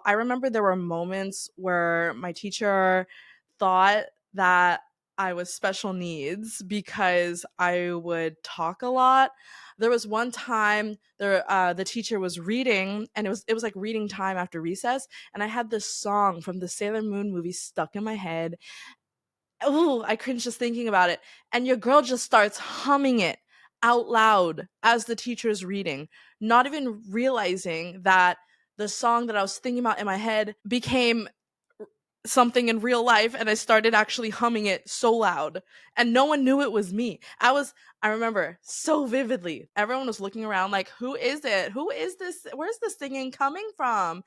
I remember there were moments where my teacher thought that I was special needs because I would talk a lot. There was one time the teacher was reading, and it was like reading time after recess, and I had this song from the Sailor Moon movie stuck in my head. Oh, I cringe just thinking about it. And your girl just starts humming it out loud as the teacher is reading, not even realizing that the song that I was thinking about in my head became something in real life, and I started actually humming it so loud, and no one knew it was me. I remember so vividly. Everyone was looking around like, who is it? Who is this? Where's this singing coming from?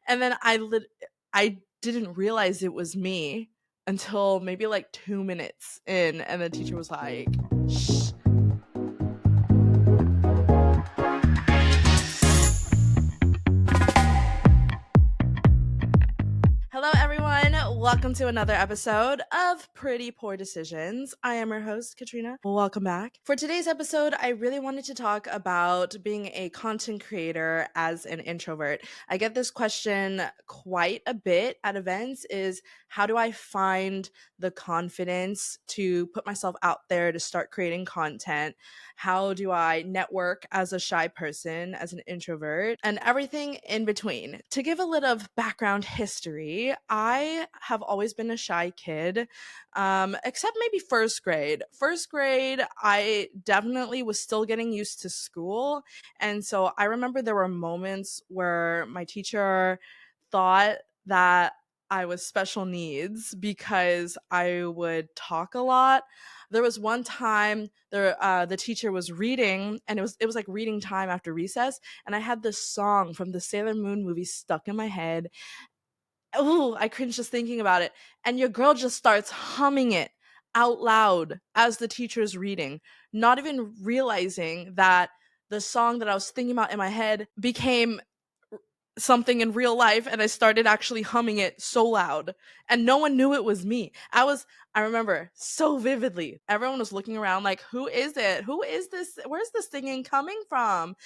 And then I didn't realize it was me until maybe like 2 minutes in, and the teacher was like, "Shh." Hello, everyone. Welcome to another episode of Pretty Poor Decisions. I am your host, Katrina. Welcome back. For today's episode, I really wanted to talk about being a content creator as an introvert. I get this question quite a bit at events is how do I find the confidence to put myself out there to start creating content? How do I network as a shy person, as an introvert, and everything in between? To give a little background history, I have always been a shy kid, except maybe first grade. First grade, I definitely was still getting used to school. And so I remember there were moments where my teacher thought that I was special needs because I would talk a lot. There was one time the teacher was reading, and it was like reading time after recess, and I had this song from the Sailor Moon movie stuck in my head. Oh, I cringe just thinking about it. And your girl just starts humming it out loud as the teacher is reading, not even realizing that the song that I was thinking about in my head became something in real life, and I started actually humming it so loud, and no one knew it was me. I remember so vividly. Everyone was looking around like, who is it? Who is this? Where's this singing coming from?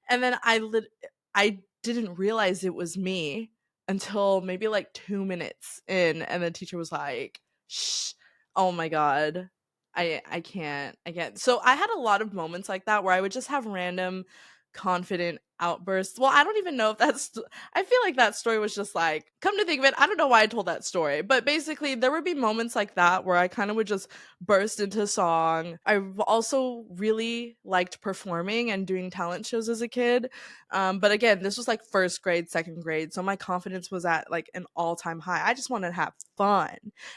And then I didn't realize it was me until maybe like 2 minutes in, and the teacher was like, "Shh." Oh my god. I can't. So I had a lot of moments like that where I would just have random confident outbursts. Well, I don't even know if I feel like that story was just like, come to think of it, I don't know why I told that story, but basically there would be moments like that where I kind of would just burst into song. I've also really liked performing and doing talent shows as a kid. But again, this was like first grade, second grade. So my confidence was at like an all-time high. I just wanted to have fun.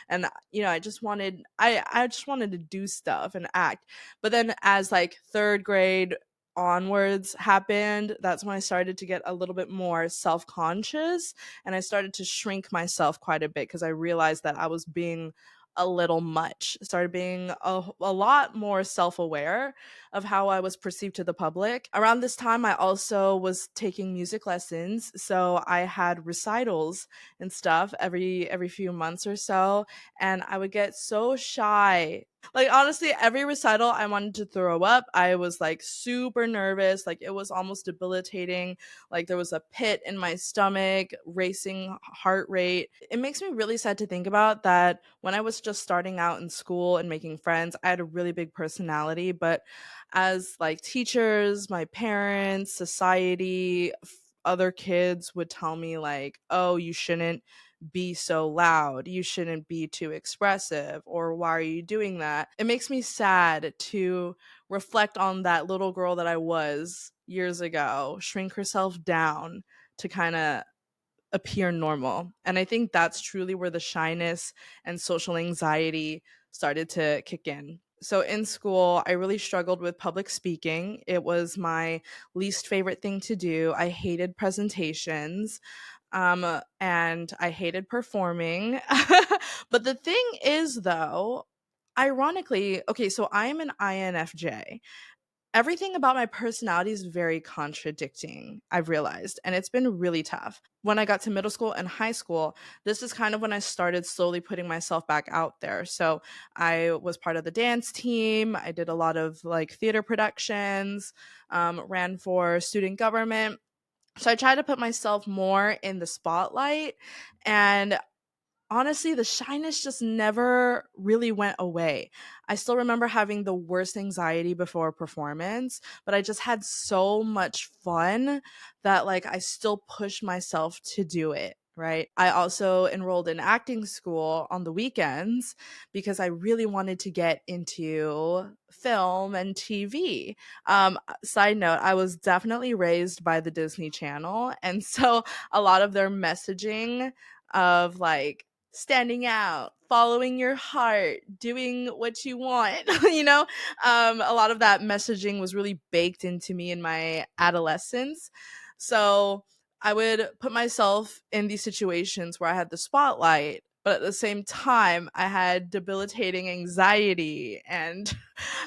And I just wanted to do stuff and act. But then as like third grade onwards happened, that's when I started to get a little bit more self-conscious, and I started to shrink myself quite a bit because I realized that I was being a little much. Started being a lot more self-aware of how I was perceived to the public. Around this time, I also was taking music lessons, so I had recitals and stuff every few months or so, and I would get so shy. Like, honestly, every recital I wanted to throw up. I was like super nervous, like it was almost debilitating. Like there was a pit in my stomach, racing heart rate. It makes me really sad to think about that when I was just starting out in school and making friends, I had a really big personality, but as like teachers, my parents, society, other kids would tell me like, "Oh, you shouldn't be so loud. You shouldn't be too expressive," or "Why are you doing that?" It makes me sad to reflect on that little girl that I was years ago, shrink herself down to kind of appear normal. And I think that's truly where the shyness and social anxiety started to kick in. So in school, I really struggled with public speaking. It was my least favorite thing to do. I hated presentations, and I hated performing. But the thing is, though, ironically, okay, so I'm an INFJ. Everything about my personality is very contradicting, I've realized, and it's been really tough. When I got to middle school and high school, this is kind of when I started slowly putting myself back out there. So I was part of the dance team. I did a lot of like theater productions, ran for student government. So I try to put myself more in the spotlight, and honestly, the shyness just never really went away. I still remember having the worst anxiety before a performance, but I just had so much fun that like I still pushed myself to do it. Right. I also enrolled in acting school on the weekends because I really wanted to get into film and TV. Side note, I was definitely raised by the Disney Channel. And so a lot of their messaging of like standing out, following your heart, doing what you want, a lot of that messaging was really baked into me in my adolescence. So I would put myself in these situations where I had the spotlight, but at the same time, I had debilitating anxiety and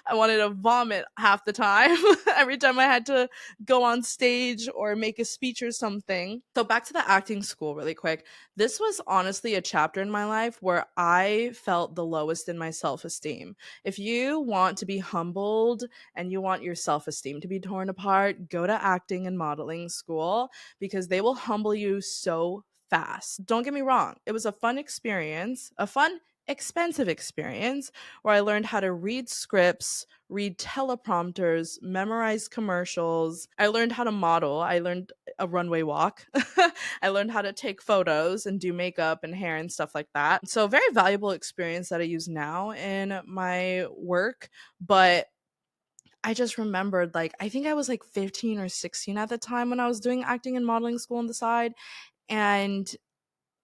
I wanted to vomit half the time every time I had to go on stage or make a speech or something. So, back to the acting school, really quick. This was honestly a chapter in my life where I felt the lowest in my self esteem. If you want to be humbled and you want your self esteem to be torn apart, go to acting and modeling school because they will humble you so fast. Don't get me wrong, it was a fun experience, a fun, expensive experience where I learned how to read scripts, read teleprompters, memorize commercials. I learned how to model. I learned a runway walk. I learned how to take photos and do makeup and hair and stuff like that. So, very valuable experience that I use now in my work. But I just remembered, like, I think I was like 15 or 16 at the time when I was doing acting and modeling school on the side. And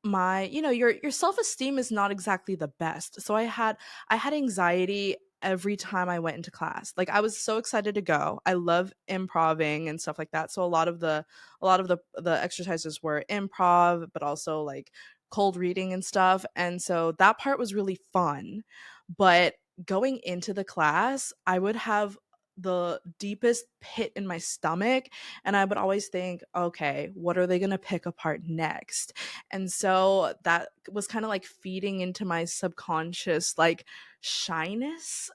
my your self-esteem is not exactly the best, so I had anxiety every time I went into class. Like, I was so excited to go. I love improving and stuff like that, so a lot of the exercises were improv, but also like cold reading and stuff, and so that part was really fun. But going into the class, I would have the deepest pit in my stomach, and I would always think, okay, what are they going to pick apart next? And so that was kind of like feeding into my subconscious, like, shyness.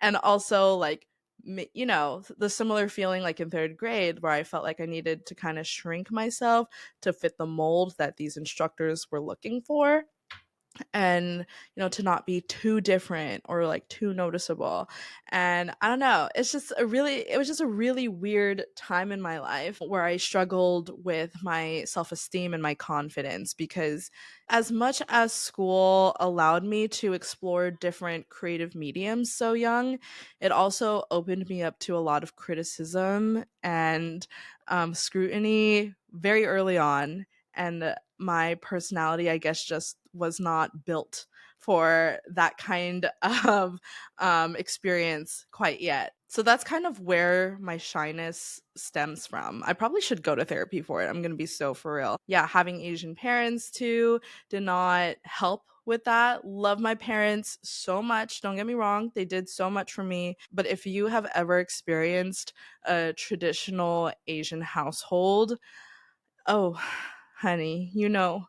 And also, like, the similar feeling like in third grade where I felt like I needed to kind of shrink myself to fit the mold that these instructors were looking for, and to not be too different or like too noticeable. And I don't know, it was just a really weird time in my life where I struggled with my self-esteem and my confidence, because as much as school allowed me to explore different creative mediums so young, it also opened me up to a lot of criticism and scrutiny very early on. And my personality, I guess, just was not built for that kind of experience quite yet. So that's kind of where my shyness stems from. I probably should go to therapy for it. I'm going to be so for real. Yeah, having Asian parents too did not help with that. Love my parents so much. Don't get me wrong, they did so much for me. But if you have ever experienced a traditional Asian household, oh, honey, you know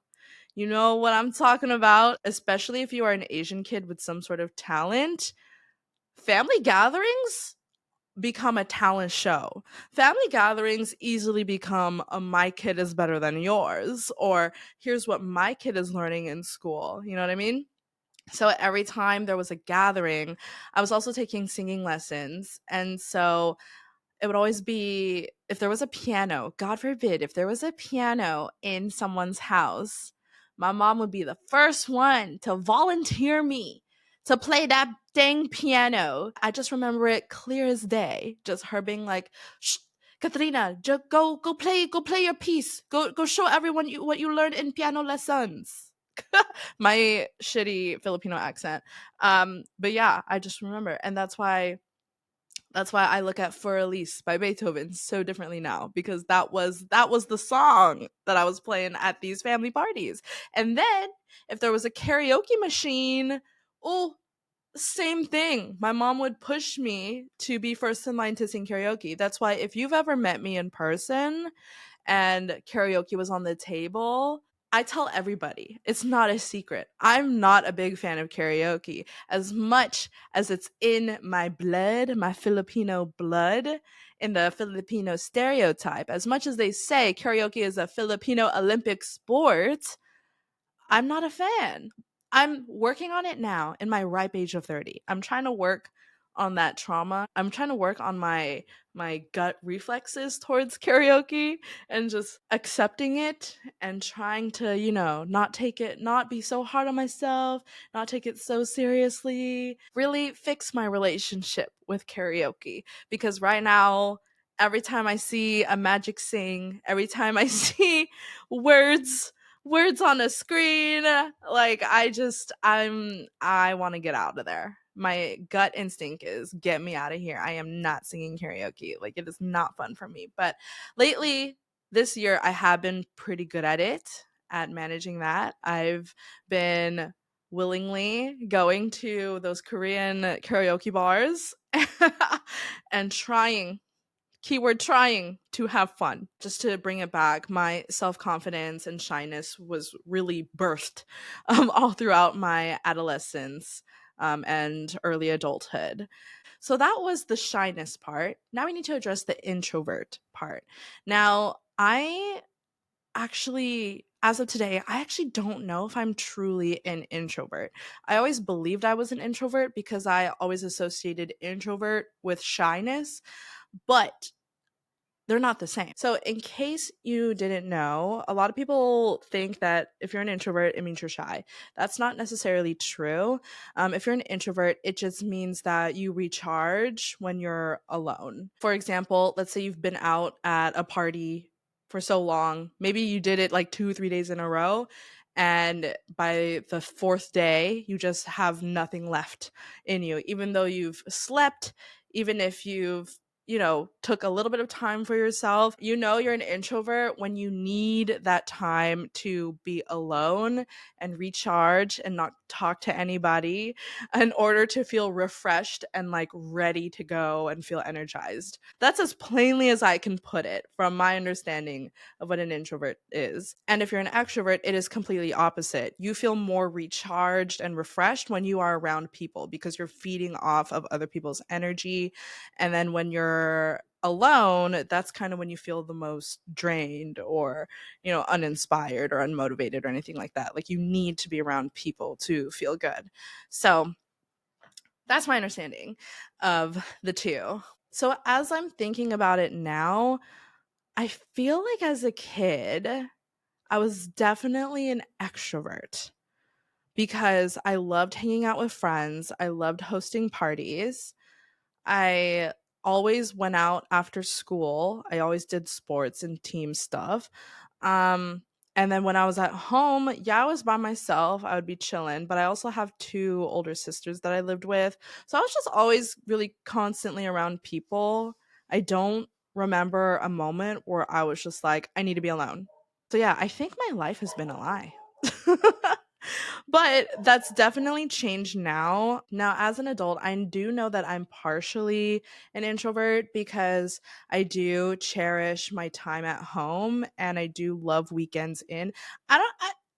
what I'm talking about, especially if you are an Asian kid with some sort of talent. Family gatherings become a talent show. Family gatherings easily become a my kid is better than yours, or here's what my kid is learning in school. You know what I mean? So every time there was a gathering, I was also taking singing lessons. And so it would always be, if there was a piano, God forbid, if there was a piano in someone's house, my mom would be the first one to volunteer me to play that dang piano. I just remember it clear as day. Just her being like, "Shh, Katrina, just go play your piece. Go show everyone what you learned in piano lessons." My shitty Filipino accent. But yeah, I just remember, and that's why I look at For Elise by Beethoven so differently now, because that was the song that I was playing at these family parties. And then if there was a karaoke machine, oh, same thing. My mom would push me to be first in line to sing karaoke. That's why if you've ever met me in person and karaoke was on the table, I tell everybody, it's not a secret. I'm not a big fan of karaoke. As much as it's in my blood, my Filipino blood, in the Filipino stereotype, as much as they say karaoke is a Filipino Olympic sport, I'm not a fan. I'm working on it now in my ripe age of 30. I'm trying to work on that trauma. I'm trying to work on my gut reflexes towards karaoke and just accepting it and trying to, not be so hard on myself, not take it so seriously, really fix my relationship with karaoke because right now every time I see a magic sing, every time I see words on a screen. Like I want to get out of there. My gut instinct is get me out of here. I am not singing karaoke. Like it is not fun for me. But lately this year I have been pretty good at it, at managing that. I've been willingly going to those Korean karaoke bars and trying, keyword trying, to have fun. Just to bring it back, my self-confidence and shyness was really birthed all throughout my adolescence and early adulthood. So that was the shyness part. Now we need to address the introvert part. Now, as of today, I actually don't know if I'm truly an introvert. I always believed I was an introvert because I always associated introvert with shyness, but they're not the same. So, in case you didn't know, a lot of people think that if you're an introvert, it means you're shy. That's not necessarily true. If you're an introvert, it just means that you recharge when you're alone. For example, let's say you've been out at a party for so long, maybe you did it like 2, 3 days in a row. And by the fourth day, you just have nothing left in you, even though you've slept, even if you've took a little bit of time for yourself. You're an introvert when you need that time to be alone and recharge and not talk to anybody in order to feel refreshed and like ready to go and feel energized. That's as plainly as I can put it from my understanding of what an introvert is. And if you're an extrovert, it is completely opposite. You feel more recharged and refreshed when you are around people because you're feeding off of other people's energy. And then when you're alone, that's kind of when you feel the most drained or, uninspired or unmotivated or anything like that. Like you need to be around people to feel good. So that's my understanding of the two. So as I'm thinking about it now, I feel like as a kid, I was definitely an extrovert because I loved hanging out with friends. I loved hosting parties. I always went out after school. I always did sports and team stuff. Um, and then when I was at home, yeah, I was by myself. I would be chilling, but I also have two older sisters that I lived with. So I was just always really constantly around people. I don't remember a moment where I was just like, I need to be alone. So yeah, I think my life has been a lie. But that's definitely changed now. Now, as an adult, I do know that I'm partially an introvert because I do cherish my time at home and I do love weekends in. I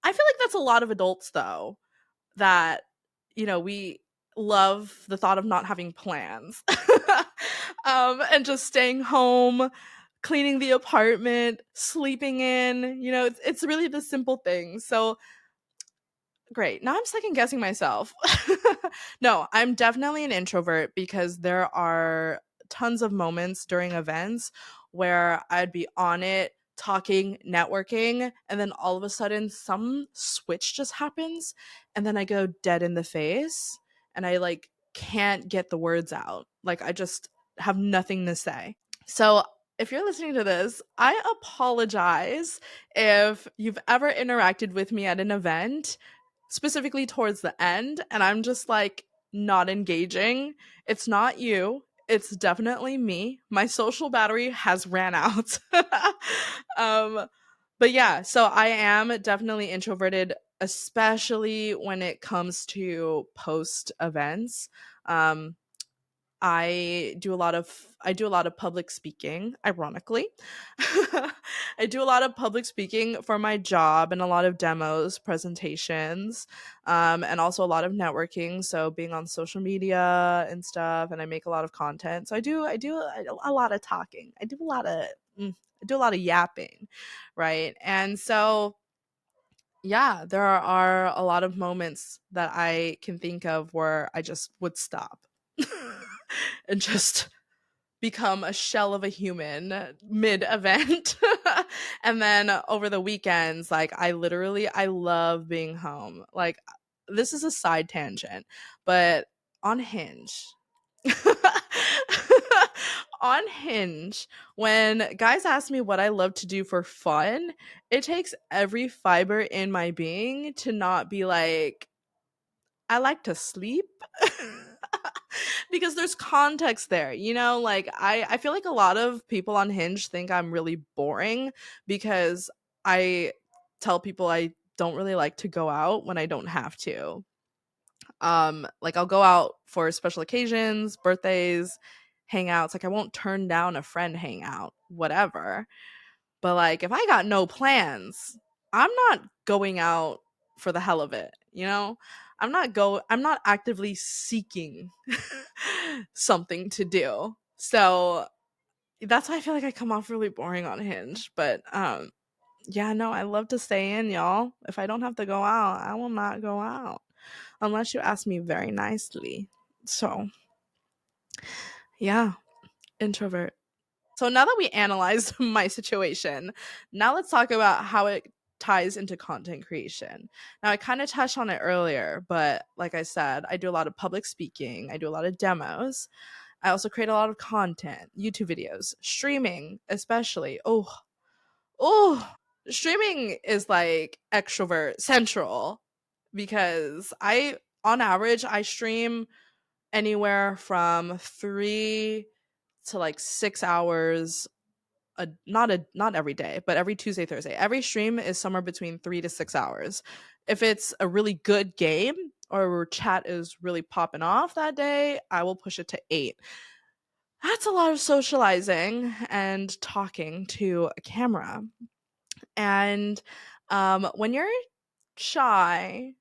feel like that's a lot of adults though, that we love the thought of not having plans. And just staying home, cleaning the apartment, sleeping in, it's really the simple things. So great. Now I'm second guessing myself. No, I'm definitely an introvert because there are tons of moments during events where I'd be on it, talking, networking, and then all of a sudden some switch just happens and then I go dead in the face and I like can't get the words out. Like I just have nothing to say. So if you're listening to this, I apologize if you've ever interacted with me at an event, specifically towards the end, and I'm just like not engaging. It's not you. It's definitely me. My social battery has ran out. um, but yeah, so I am definitely introverted, especially when it comes to post events. Um, I do a lot of public speaking, ironically. I do a lot of public speaking for my job and a lot of demos, presentations, and also a lot of networking. So being on social media and stuff, and I make a lot of content. So I do a lot of talking. I do a lot of yapping, right? And so yeah, there are a lot of moments that I can think of where I just would stop and just become a shell of a human mid event. And then over the weekends, like I love being home. Like this is a side tangent, but on Hinge, on Hinge, when guys ask me what I love to do for fun, it takes every fiber in my being to not be like, I like to sleep. Because there's context there, like I feel like a lot of people on Hinge think I'm really boring because I tell people I don't really like to go out when I don't have to. Like I'll go out for special occasions, birthdays, hangouts. Like I won't turn down a friend hangout, whatever. But like if I got no plans, I'm not going out for the hell of it. I'm not actively seeking something to do. So that's why I feel like I come off really boring on Hinge. But yeah, no, I love to stay in, y'all. If I don't have to go out, I will not go out unless you ask me very nicely. So, yeah, introvert. So now that we analyzed my situation, now let's talk about how it ties into content creation. Now, I kind of touched on it earlier, but like I said, I do a lot of public speaking, I do a lot of demos. I also create a lot of content, YouTube videos, streaming, especially. Streaming is like extrovert central because on average, I stream anywhere from 3 to like 6 hours not every day, but every Tuesday, Thursday. Every stream is somewhere between 3 to 6 hours. If it's a really good game or chat is really popping off that day, I will push it to 8. That's a lot of socializing and talking to a camera. And when you're shy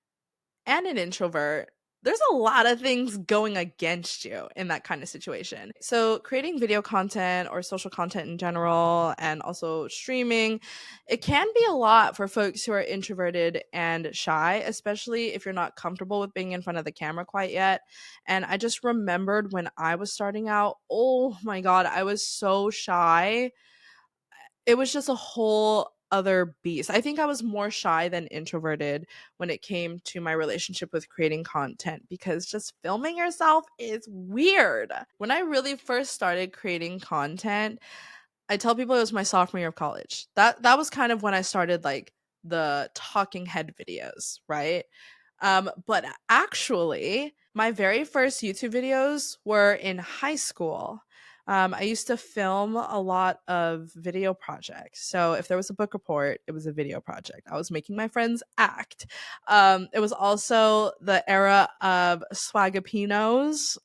and an introvert, there's a lot of things going against you in that kind of situation. So, creating video content or social content in general, and also streaming, it can be a lot for folks who are introverted and shy, especially if you're not comfortable with being in front of the camera quite yet. And I just remembered when I was starting out, oh my God, I was so shy. It was just a whole other beast. I think I was more shy than introverted when it came to my relationship with creating content because just filming yourself is weird. When I really first started creating content, I tell people it was my sophomore year of college. That was kind of when I started like the talking head videos, right? But actually, my very first YouTube videos were in high school. I used to film a lot of video projects. So if there was a book report, it was a video project. I was making my friends act. It was also the era of swagapinos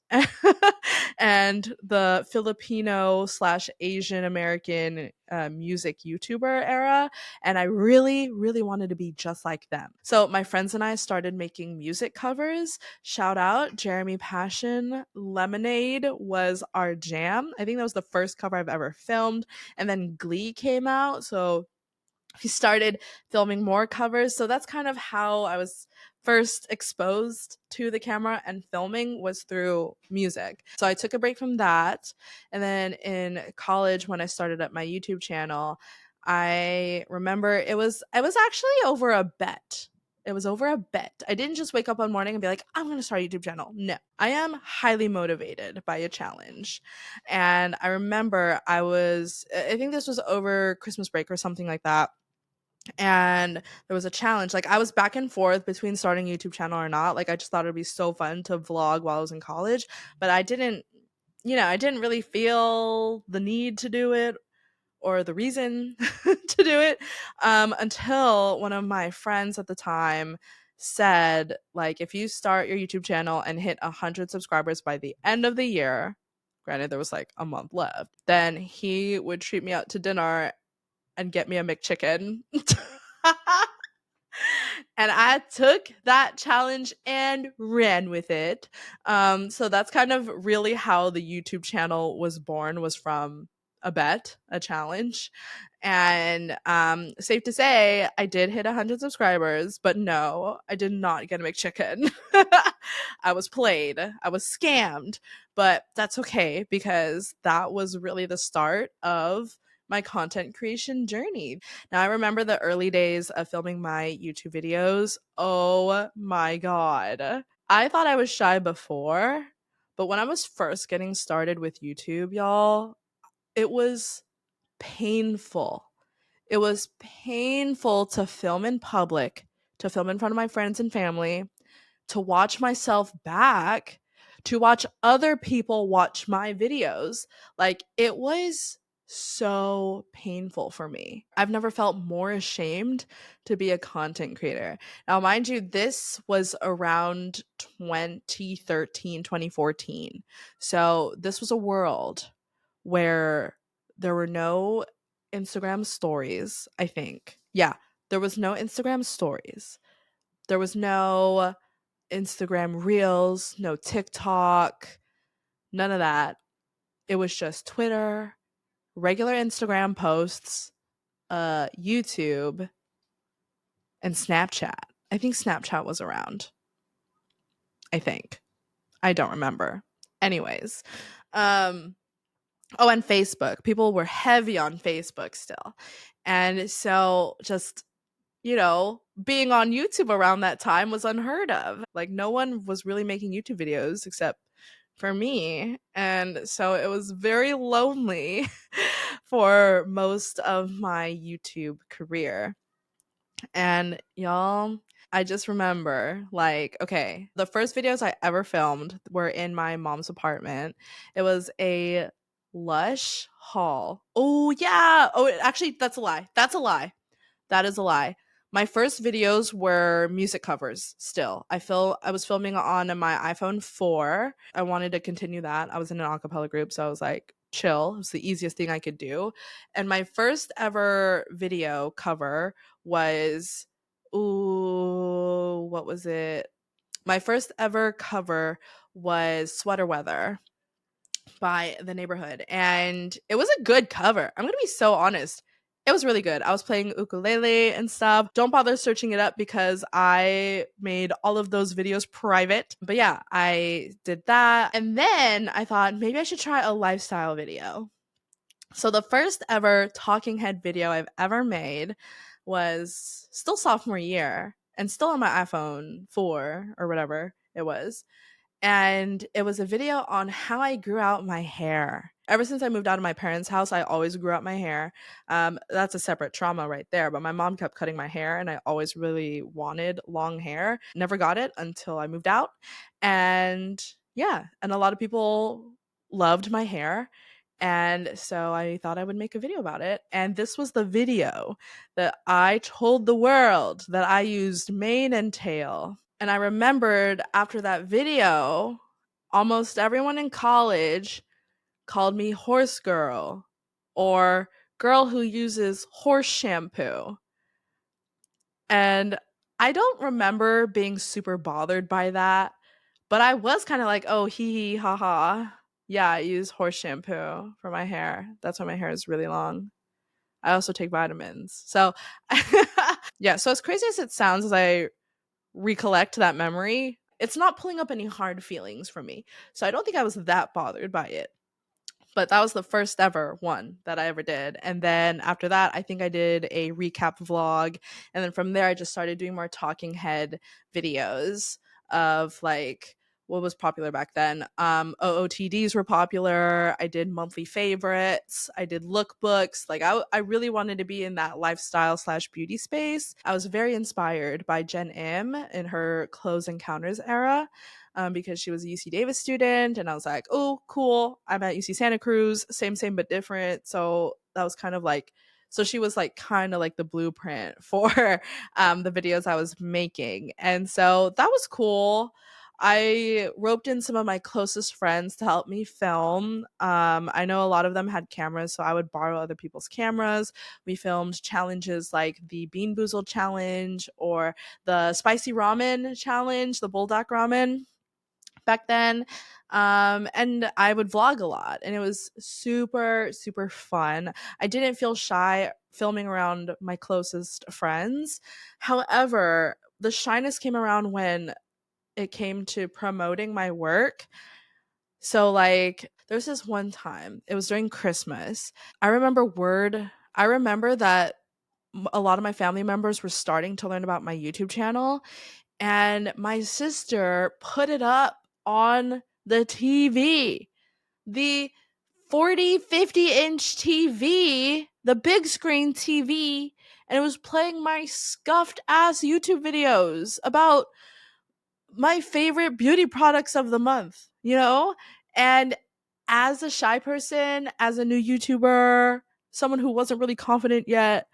and the Filipino slash Asian American music YouTuber era. And I really, really wanted to be just like them. So my friends and I started making music covers. Shout out Jeremy Passion. Lemonade was our jam. I think that was the first cover I've ever filmed. And then Glee came out. So we started filming more covers. So that's kind of how I was first exposed to the camera and filming was through music. So I took a break from that. And then in college, when I started up my YouTube channel, I remember it was actually over a bet. It was over a bet. I didn't just wake up one morning and be like, I'm going to start a YouTube channel. No, I am highly motivated by a challenge. And I remember I think this was over Christmas break or something like that, and there was a challenge. Like I was back and forth between starting a YouTube channel or not. Like I just thought it'd be so fun to vlog while I was in college, but I didn't really feel the need to do it or the reason to do it until one of my friends at the time said, like, if you start your YouTube channel and hit 100 subscribers by the end of the year, granted there was like a month left, then he would treat me out to dinner and get me a McChicken. And I took that challenge and ran with it. So that's kind of really how the YouTube channel was born, was from a bet, a challenge. And safe to say, I did hit 100 subscribers, but no, I did not get a McChicken. I was played, I was scammed, but that's okay because that was really the start of my content creation journey. Now, I remember the early days of filming my YouTube videos. Oh my God. I thought I was shy before, but when I was first getting started with YouTube, y'all, it was painful. It was painful to film in public, to film in front of my friends and family, to watch myself back, to watch other people watch my videos. Like, it was so painful for me. I've never felt more ashamed to be a content creator. Now, mind you, this was around 2013, 2014. So this was a world where there were no Instagram stories, I think. Yeah, there was no Instagram stories. There was no Instagram Reels, no TikTok, none of that. It was just Twitter, regular Instagram posts, YouTube, and Snapchat. I think Snapchat was around. I think. I don't remember. Anyways, oh, and Facebook. People were heavy on Facebook still. And so just, being on YouTube around that time was unheard of. Like, no one was really making YouTube videos except for me. And so it was very lonely for most of my YouTube career. And y'all, I just remember, like, okay, the first videos I ever filmed were in my mom's apartment. It was a Lush haul. Oh, yeah. Oh, actually, that's a lie. That's a lie. That is a lie. My first videos were music covers still. I was filming on my iPhone 4. I wanted to continue that. I was in an acapella group, so I was like, chill. It was the easiest thing I could do. And my first ever video cover was, ooh, what was it? My first ever cover was Sweater Weather by The Neighborhood, and it was a good cover. I'm gonna be so honest. It was really good. I was playing ukulele and stuff. Don't bother searching it up because I made all of those videos private. But yeah, I did that. And then I thought maybe I should try a lifestyle video. So the first ever talking head video I've ever made was still sophomore year and still on my iPhone 4 or whatever it was. And it was a video on how I grew out my hair. Ever since I moved out of my parents' house, I always grew out my hair. That's a separate trauma right there. But my mom kept cutting my hair, and I always really wanted long hair. Never got it until I moved out. And yeah, and a lot of people loved my hair. And so I thought I would make a video about it. And this was the video that I told the world that I used mane and tail. And I remembered after that video, almost everyone in college called me horse girl or girl who uses horse shampoo. And I don't remember being super bothered by that, but I was kind of like, oh, hee hee, ha ha. Yeah, I use horse shampoo for my hair. That's why my hair is really long. I also take vitamins. So, yeah, so as crazy as it sounds, as I recollect that memory, it's not pulling up any hard feelings for me. So I don't think I was that bothered by it. But that was the first ever one that I ever did. And then after that, I think I did a recap vlog. And then from there, I just started doing more talking head videos of like what was popular back then. OOTDs were popular. I did monthly favorites. I did lookbooks. Like I really wanted to be in that lifestyle / beauty space. I was very inspired by Jen Im in her Close Encounters era. Because she was a UC Davis student, and I was like, oh, cool. I'm at UC Santa Cruz, same but different. So that was kind of like So she was like kind of like the blueprint for the videos I was making. And so that was cool. I roped in some of my closest friends to help me film. I know a lot of them had cameras, so I would borrow other people's cameras. We filmed challenges like the Bean Boozled challenge or the spicy ramen challenge, the bulldog ramen back then. And I would vlog a lot, and it was super, super fun. I didn't feel shy filming around my closest friends. However, the shyness came around when it came to promoting my work. So, like, there's this one time, it was during Christmas. I remember that a lot of my family members were starting to learn about my YouTube channel, and my sister put it up on the TV, the 40, 50-inch TV, the big screen TV, and it was playing my scuffed ass YouTube videos about my favorite beauty products of the month, you know? And as a shy person, as a new YouTuber, someone who wasn't really confident yet,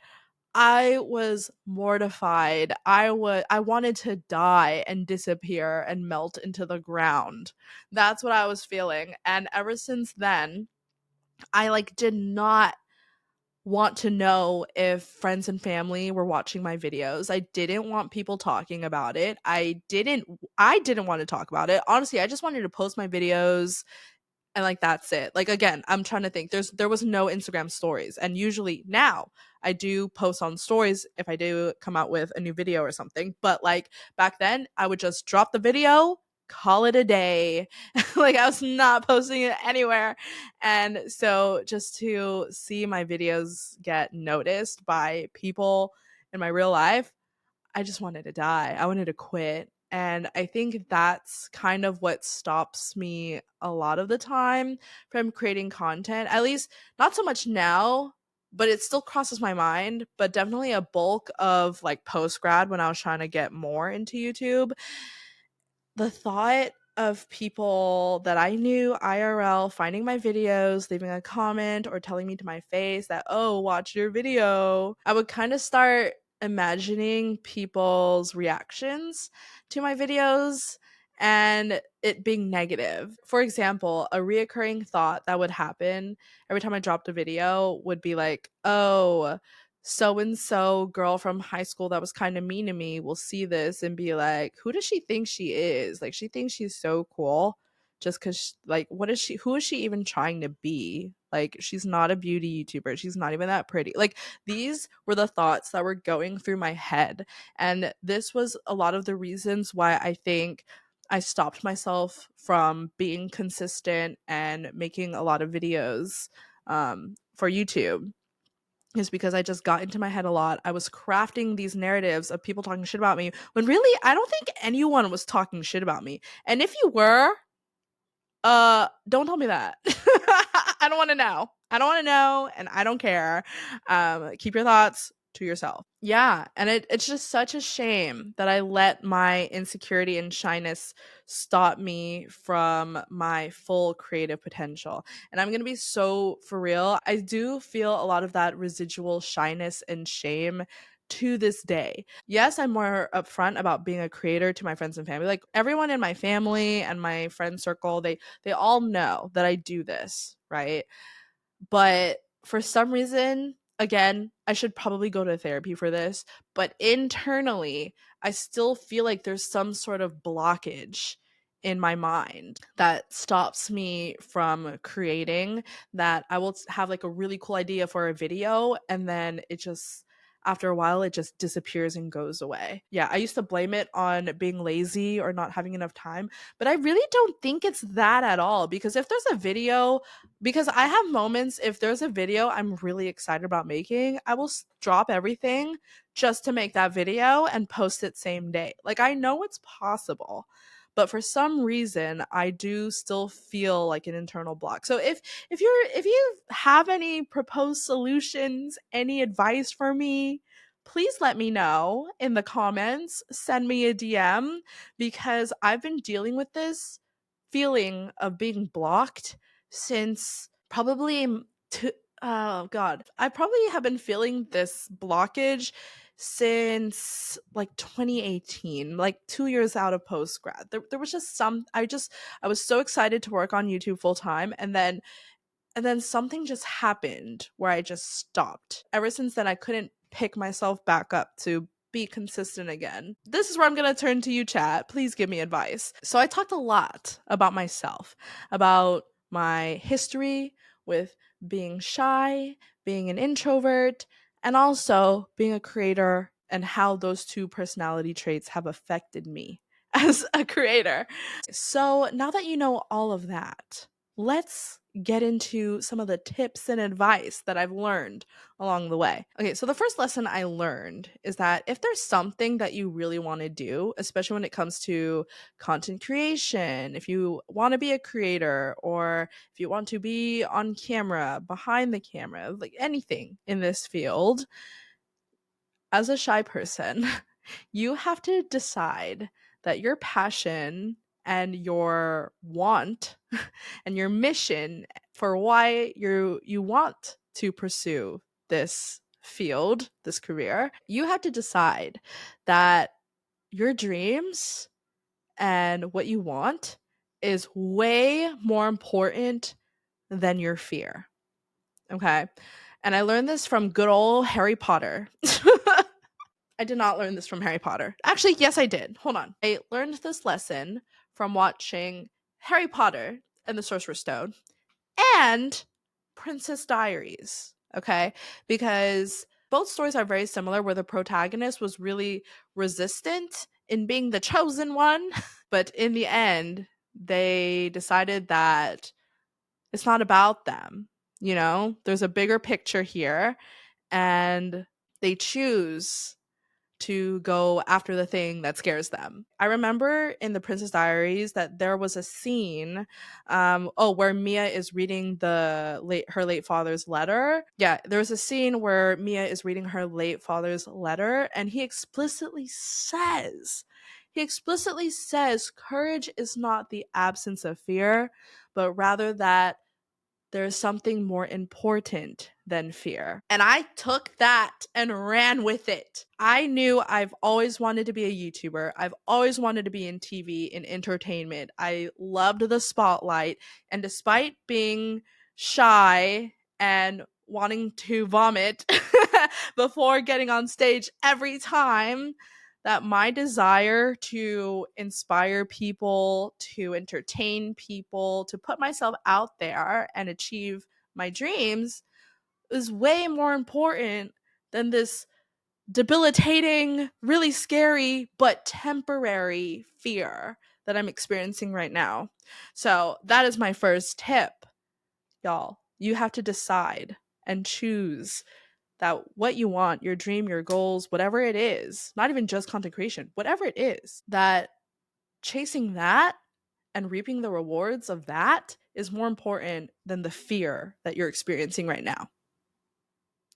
I was mortified. I wanted to die and disappear and melt into the ground. That's what I was feeling. And ever since then, I like did not want to know if friends and family were watching my videos. I didn't want people talking about it. I didn't want to talk about it. Honestly, I just wanted to post my videos and like that's it. Like again, I'm trying to think. There was no Instagram stories, and usually now I do post on stories if I do come out with a new video or something. But like back then, I would just drop the video, call it a day. Like I was not posting it anywhere. And so just to see my videos get noticed by people in my real life, I just wanted to die. I wanted to quit. And I think that's kind of what stops me a lot of the time from creating content. At least not so much now, but it still crosses my mind. But definitely a bulk of like post grad when I was trying to get more into YouTube, the thought of people that I knew IRL finding my videos, leaving a comment, or telling me to my face that, oh, watch your video, I would kind of start imagining people's reactions to my videos and it being negative. For example, a reoccurring thought that would happen every time I dropped a video would be like, oh, so and so girl from high school that was kind of mean to me will see this and be like, who does she think she is? Like, she thinks she's so cool just because, like, what is she, who is she even trying to be? Like, she's not a beauty YouTuber. She's not even that pretty. Like, these were the thoughts that were going through my head. And this was a lot of the reasons why I think I stopped myself from being consistent and making a lot of videos for YouTube, is because I just got into my head a lot. I was crafting these narratives of people talking shit about me when really I don't think anyone was talking shit about me. And if you were, don't tell me that. I don't want to know. I don't want to know and I don't care. Keep your thoughts to yourself. Yeah, and it's just such a shame that I let my insecurity and shyness stop me from my full creative potential. And I'm going to be so for real. I do feel a lot of that residual shyness and shame to this day. Yes, I'm more upfront about being a creator to my friends and family. Like everyone in my family and my friend circle, they all know that I do this, right? But for some reason, again, I should probably go to therapy for this, but internally, I still feel like there's some sort of blockage in my mind that stops me from creating, that I will have like a really cool idea for a video and then it just after a while it just disappears and goes away. Yeah, I used to blame it on being lazy or not having enough time, but I really don't think it's that at all, because if there's a video, because I have moments, if there's a video I'm really excited about making, I will drop everything just to make that video and post it same day. Like I know it's possible, but for some reason I do still feel like an internal block. So if you have any proposed solutions, any advice for me, please let me know in the comments, send me a DM, because I've been dealing with this feeling of being blocked since probably Oh god. I probably have been feeling this blockage since like 2018, like 2 years out of post grad. There was just I was so excited to work on YouTube full time, and then something just happened where I just stopped. Ever since then, I couldn't pick myself back up to be consistent again. This is where I'm going to turn to you, chat. Please give me advice. So, I talked a lot about myself, about my history with being shy, being an introvert, and also being a creator, and how those two personality traits have affected me as a creator. So, now that you know all of that, let's get into some of the tips and advice that I've learned along the way. Okay, so the first lesson I learned is that if there's something that you really want to do, especially when it comes to content creation, if you want to be a creator or if you want to be on camera, behind the camera, like anything in this field, as a shy person, you have to decide that your passion and your want and your mission for why you want to pursue this field, this career, you have to decide that your dreams and what you want is way more important than your fear. Okay? And I learned this from good old Harry Potter. I did not learn this from Harry Potter. Actually, yes, I did. Hold on. I learned this lesson from watching Harry Potter and the Sorcerer's Stone and Princess Diaries. Okay. Because both stories are very similar, where the protagonist was really resistant in being the chosen one. But in the end, they decided that it's not about them. You know, there's a bigger picture here, and they choose to go after the thing that scares them. I remember in the Princess Diaries that there was a scene, where Mia is reading her late father's letter. Yeah, there was a scene where Mia is reading her late father's letter, and he explicitly says, courage is not the absence of fear, but rather that there's something more important than fear. And I took that and ran with it. I knew I've always wanted to be a YouTuber. I've always wanted to be in TV, in entertainment. I loved the spotlight. And despite being shy and wanting to vomit before getting on stage every time, that my desire to inspire people, to entertain people, to put myself out there and achieve my dreams is way more important than this debilitating, really scary, but temporary fear that I'm experiencing right now. So, that is my first tip, y'all. You have to decide and choose that what you want, your dream, your goals, whatever it is, not even just content creation, whatever it is, that chasing that and reaping the rewards of that is more important than the fear that you're experiencing right now.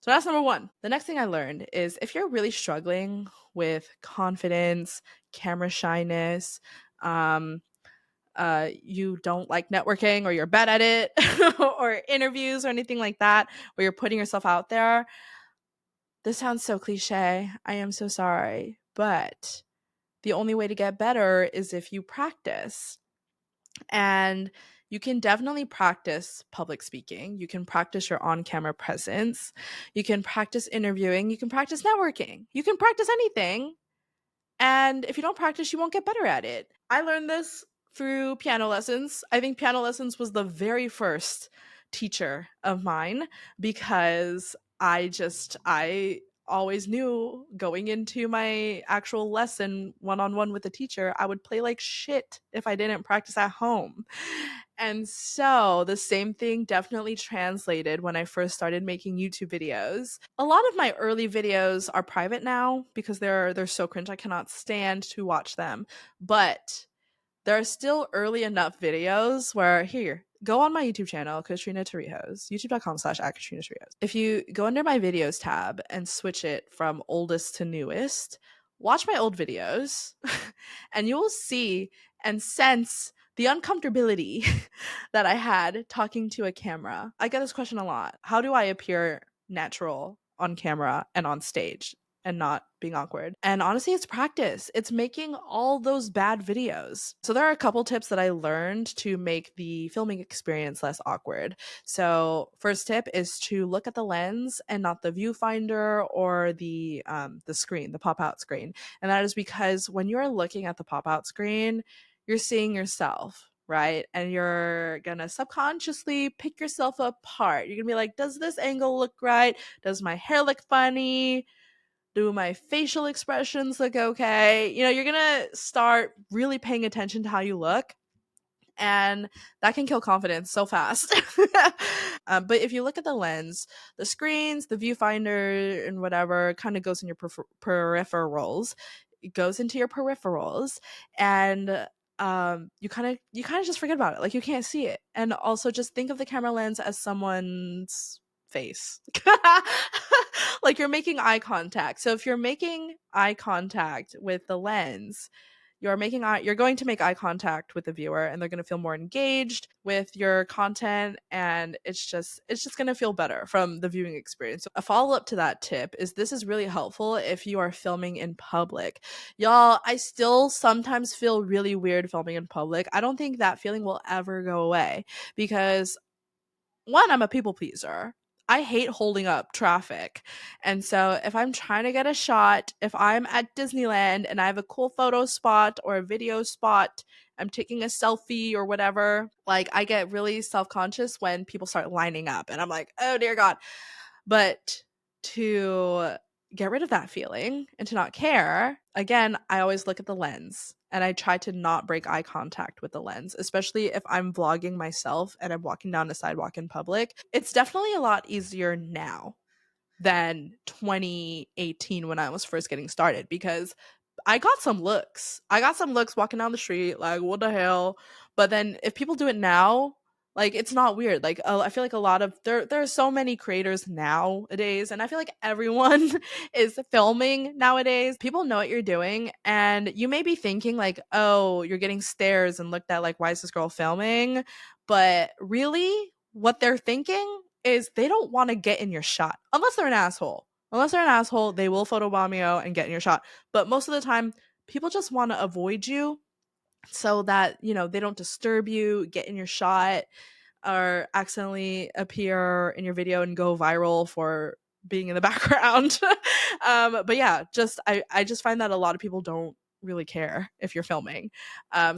So that's number one. The next thing I learned is if you're really struggling with confidence, camera shyness, you don't like networking, or you're bad at it, or interviews or anything like that, where you're putting yourself out there, this sounds so cliche. I am so sorry. But the only way to get better is if you practice. And you can definitely practice public speaking. You can practice your on camera presence. You can practice interviewing. You can practice networking. You can practice anything. And if you don't practice, you won't get better at it. I learned this through piano lessons. I think piano lessons was the very first teacher of mine, because I always knew going into my actual lesson one-on-one with the teacher, I would play like shit if I didn't practice at home. And so the same thing definitely translated when I first started making YouTube videos. A lot of my early videos are private now because they're so cringe I cannot stand to watch them. But there are still early enough videos where, here, go on my YouTube channel, Katrina Torrijos, youtube.com/Katrina Torrijos. If you go under my videos tab and switch it from oldest to newest, watch my old videos and you will see and sense the uncomfortability that I had talking to a camera. I get this question a lot. How do I appear natural on camera and on stage and not being awkward? And honestly, it's practice. It's making all those bad videos. So there are a couple tips that I learned to make the filming experience less awkward. So first tip is to look at the lens and not the viewfinder or the screen, the pop-out screen. And that is because when you're looking at the pop-out screen, you're seeing yourself, right? And you're gonna subconsciously pick yourself apart. You're gonna be like, does this angle look right? Does my hair look funny? Do my facial expressions look okay? You know, you're gonna start really paying attention to how you look, and that can kill confidence so fast. But if you look at the lens, the screens, the viewfinder, and whatever kind of goes in your peripherals. It goes into your peripherals, and you kind of just forget about it. Like you can't see it, and also just think of the camera lens as someone's face. Like you're making eye contact. So if you're making eye contact with the lens, you're going to make eye contact with the viewer, and they're going to feel more engaged with your content, and it's just going to feel better from the viewing experience. So a follow-up to that tip is this is really helpful if you are filming in public. Y'all, I still sometimes feel really weird filming in public. I don't think that feeling will ever go away because one, I'm a people pleaser. I hate holding up traffic. And so if I'm trying to get a shot, if I'm at Disneyland and I have a cool photo spot or a video spot, I'm taking a selfie or whatever, like I get really self-conscious when people start lining up and I'm like, "Oh dear God." But to get rid of that feeling and to not care, again, I always look at the lens and I try to not break eye contact with the lens, especially if I'm vlogging myself and I'm walking down a sidewalk in public. It's definitely a lot easier now than 2018 when I was first getting started because I got some looks. I got some looks walking down the street, like, what the hell? But then if people do it now, like, it's not weird. Like, I feel like a lot of there are so many creators nowadays, and I feel like everyone is filming nowadays. People know what you're doing, and you may be thinking like, oh, you're getting stares and looked at like, why is this girl filming? But really, what they're thinking is they don't want to get in your shot unless they're an asshole. Unless they're an asshole, they will photobomb you and get in your shot. But most of the time, people just want to avoid you so that, they don't disturb you, get in your shot, or accidentally appear in your video and go viral for being in the background. But yeah, I just find that a lot of people don't really care if you're filming.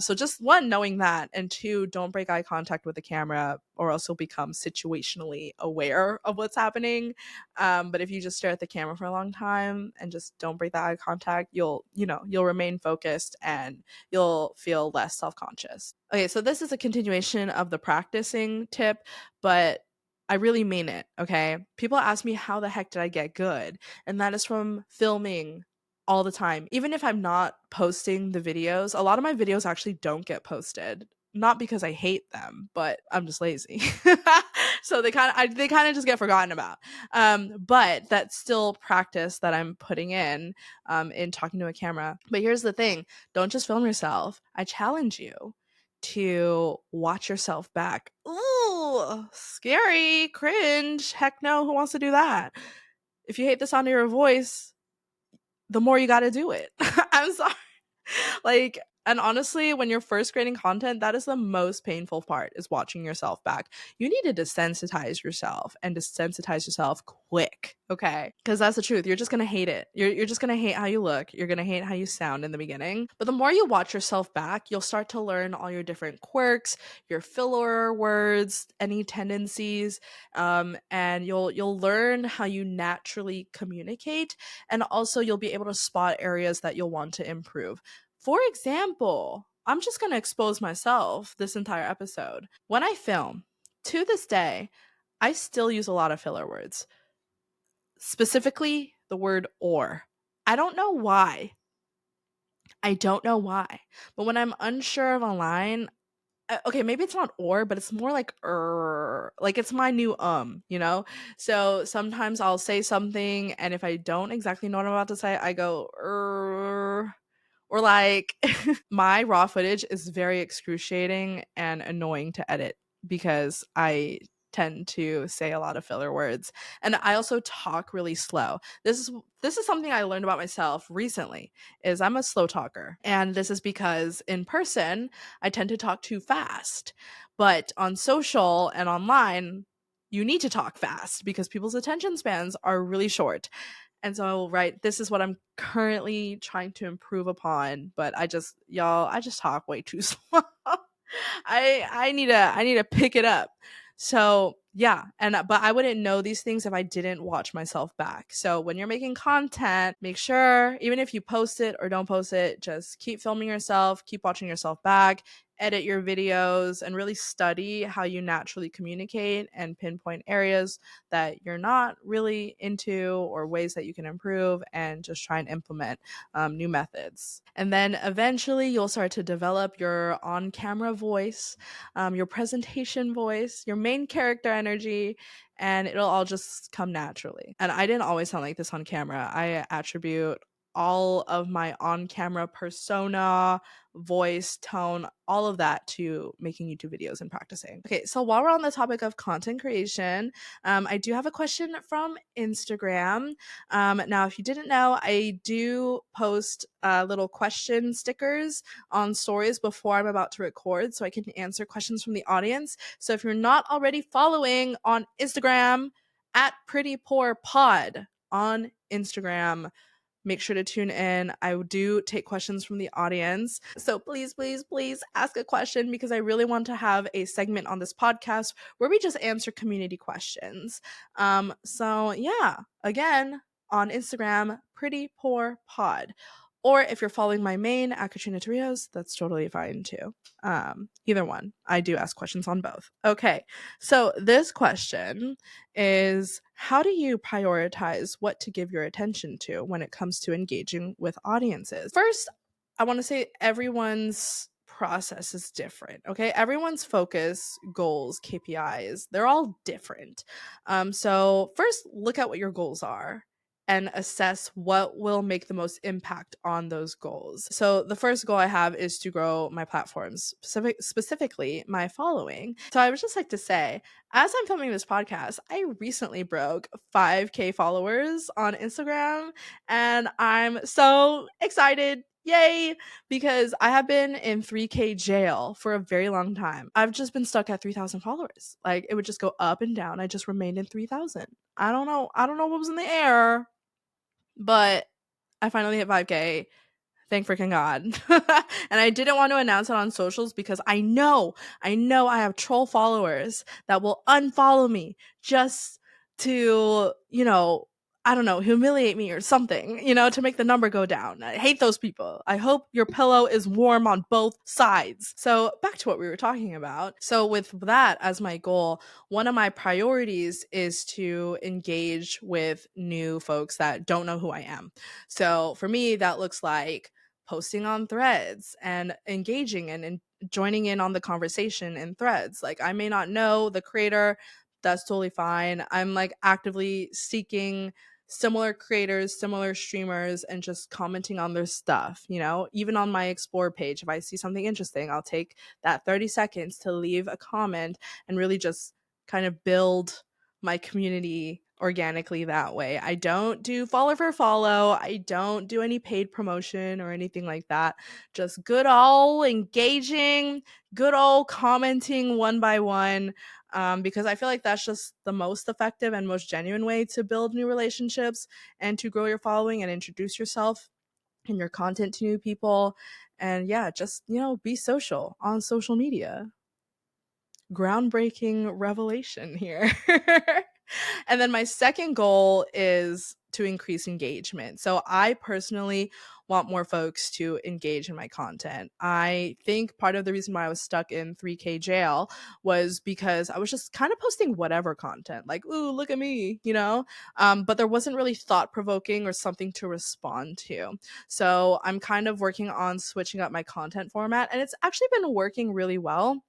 So just one, knowing that, and two, don't break eye contact with the camera or else you'll become situationally aware of what's happening. But if you just stare at the camera for a long time and just don't break that eye contact, you'll remain focused and you'll feel less self-conscious. Okay, so this is a continuation of the practicing tip, but I really mean it, okay? People ask me how the heck did I get good? And that is from filming all the time. Even if I'm not posting the videos, a lot of my videos actually don't get posted. Not because I hate them, but I'm just lazy. So they kind of just get forgotten about. But that's still practice that I'm putting in talking to a camera. But here's the thing, don't just film yourself. I challenge you to watch yourself back. Ooh, scary, cringe. Heck no, who wants to do that? If you hate the sound of your voice, the more you got to do it. I'm sorry. Like, and honestly, when you're first creating content, that is the most painful part, is watching yourself back. You need to desensitize yourself and desensitize yourself quick, okay? Because that's the truth. You're just gonna hate it. You're just gonna hate how you look. You're gonna hate how you sound in the beginning. But the more you watch yourself back, you'll start to learn all your different quirks, your filler words, any tendencies, and you'll learn how you naturally communicate, and also you'll be able to spot areas that you'll want to improve. For example, I'm just going to expose myself this entire episode. When I film, to this day, I still use a lot of filler words, specifically the word or. I don't know why. I don't know why. But when I'm unsure of a line, okay, maybe it's not or, but it's more like like it's my new so sometimes I'll say something, and if I don't exactly know what I'm about to say, I go Or like my raw footage is very excruciating and annoying to edit because I tend to say a lot of filler words, and I also talk really slow. This is something I learned about myself recently, is I'm a slow talker. And this is because in person I tend to talk too fast. But on social and online, you need to talk fast because people's attention spans are really short. And so, right, this is what I'm currently trying to improve upon, but I just talk way too slow. I need to pick it up. So, yeah, and but I wouldn't know these things if I didn't watch myself back. So, when you're making content, make sure even if you post it or don't post it, just keep filming yourself, keep watching yourself back, edit your videos, and really study how you naturally communicate and pinpoint areas that you're not really into or ways that you can improve, and just try and implement new methods. And then eventually you'll start to develop your on camera voice, your presentation voice, your main character energy, and it'll all just come naturally. And I didn't always sound like this on camera. I attribute all of my on camera persona, voice, tone, all of that to making YouTube videos and practicing. Okay, so while we're on the topic of content creation, I do have a question from Instagram. Now, if you didn't know, I do post little question stickers on stories before I'm about to record so I can answer questions from the audience. So if you're not already following on Instagram, at Pretty Poor Pod on Instagram, make sure to tune in. I do take questions from the audience. So please, please, please ask a question because I really want to have a segment on this podcast where we just answer community questions. So yeah, again, on Instagram, Pretty Poor Pod. Or if you're following my main at Katrina Torrijos, that's totally fine too. Either one. I do ask questions on both. Okay, so this question is, how do you prioritize what to give your attention to when it comes to engaging with audiences? First, I want to say everyone's process is different. Okay, everyone's focus, goals, KPIs, they're all different. So first, look at what your goals are and assess what will make the most impact on those goals. So the first goal I have is to grow my platforms, specifically my following. So I would just like to say, as I'm filming this podcast, I recently broke 5K followers on Instagram, and I'm so excited. Yay! Because I have been in 3K jail for a very long time. I've just been stuck at 3,000 followers. Like, it would just go up and down. I just remained in 3,000. I don't know. I don't know what was in the air, but I finally hit 5K. Thank freaking God. And I didn't want to announce it on socials because I have troll followers that will unfollow me just to, I don't know, humiliate me or something, to make the number go down. I hate those people. I hope your pillow is warm on both sides. So back to what we were talking about. So with that as my goal, one of my priorities is to engage with new folks that don't know who I am. So for me, that looks like posting on threads and engaging and joining in on the conversation in threads. Like, I may not know the creator, that's totally fine. I'm like actively seeking similar creators, similar streamers, and just commenting on their stuff, even on my explore page. If I see something interesting, I'll take that 30 seconds to leave a comment and really just kind of build my community organically that way. I don't do follow for follow. I don't do any paid promotion or anything like that. Just good old engaging, good old commenting one by one. Because I feel like that's just the most effective and most genuine way to build new relationships and to grow your following and introduce yourself and your content to new people. And yeah, just, be social on social media. Groundbreaking revelation here. And then my second goal is to increase engagement. So I personally want more folks to engage in my content. I think part of the reason why I was stuck in 3K jail was because I was just kind of posting whatever content, like, ooh, look at me, but there wasn't really thought provoking or something to respond to. So I'm kind of working on switching up my content format, and it's actually been working really well,